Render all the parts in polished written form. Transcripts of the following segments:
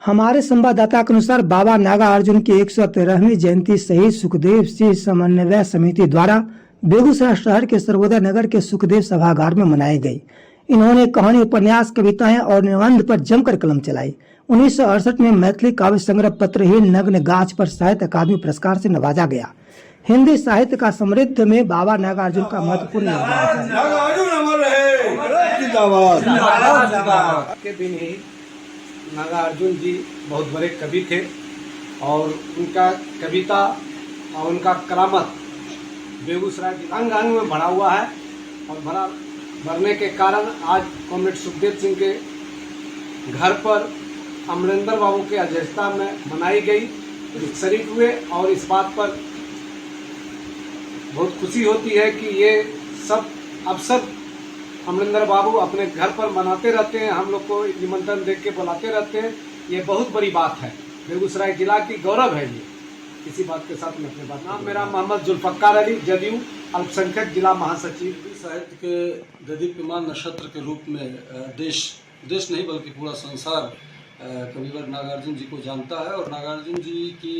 हमारे संवाददाता के अनुसार बाबा नागार्जुन की 113वीं जयंती शहीद सुखदेव सिंह समन्वय समिति द्वारा बेगूसराय शहर के सर्वोदय नगर के सुखदेव सभागार में मनाई गई। इन्होंने कहानी, उपन्यास, कविताएं और निबंध पर जमकर कलम चलाई। 1968 में मैथिली काव्य संग्रह पत्रहीन नग्न गाछ पर साहित्य अकादमी पुरस्कार से नवाजा गया। हिंदी साहित्य का समृद्ध में बाबा नागार्जुन का महत्वपूर्ण योगदान है। नागार्जुन जी बहुत बड़े कवि थे और उनका कविता और उनका करामत बेगूसराय के अंग अंग में भरा हुआ है और भरने के कारण आज कॉमरेड सुखदेव सिंह के घर पर अमरेंद्र बाबू के अध्यक्षता में मनाई गई, शरीक हुए और इस बात पर बहुत खुशी होती है कि ये सब अवसर अमरिंदर बाबू अपने घर पर मनाते रहते हैं, हम लोग को निमंत्रण देख के बुलाते रहते हैं। ये बहुत बड़ी बात है, बेगूसराय जिला की गौरव है ये। इसी बात के साथ मैं अपनी बात नाम मेरा मोहम्मद जुल्फकार अली, जदयू अल्पसंख्यक जिला महासचिव। साहित्य के ददीप्यमान नक्षत्र के रूप में देश नहीं बल्कि पूरा संसार कविवर नागार्जुन जी को जानता है और नागार्जुन जी की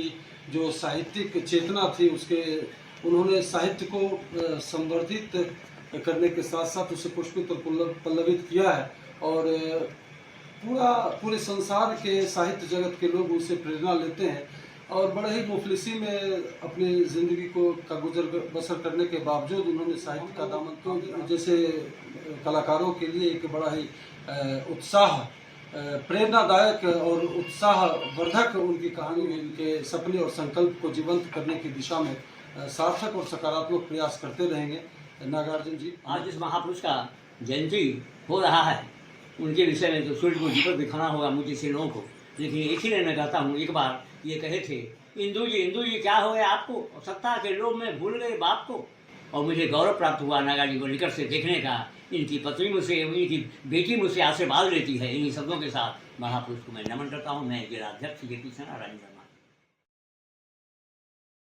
जो साहित्यिक चेतना थी उसके उन्होंने साहित्य को संवर्धित करने के साथ साथ उसे पुष्पित और पल्लवित किया है और पूरे संसार के साहित्य जगत के लोग उनसे प्रेरणा लेते हैं और बड़े ही मुफलिसी में अपनी ज़िंदगी का गुजर बसर करने के बावजूद उन्होंने साहित्य का दामन तो जैसे कलाकारों के लिए एक बड़ा ही उत्साह प्रेरणादायक और उत्साहवर्धक उनकी कहानी में उनके सपने और संकल्प को जीवंत करने की दिशा में सार्थक और सकारात्मक प्रयास करते रहेंगे नागार्जुन जी। आज इस महापुरुष का जयंती हो रहा है, उनके विषय में तो सूर्य को दीपक दिखाना होगा मुझे से लोगों को, लेकिन एक ही रहना चाहता हूँ। एक बार ये कहे थे, इंदू जी क्या हो गया आपको, और सत्ता के लोभ में भूल गए बाप को। और मुझे गौरव प्राप्त हुआ नागा जी को निकट से देखने का। इनकी पत्नी मुझसे, इनकी बेटी मुझसे आशीर्वाद लेती है। इन्हीं शब्दों के साथ महापुरुष को मैं नमन करता हूँ। मैं जिला अध्यक्ष JP सेना राजेंद्र।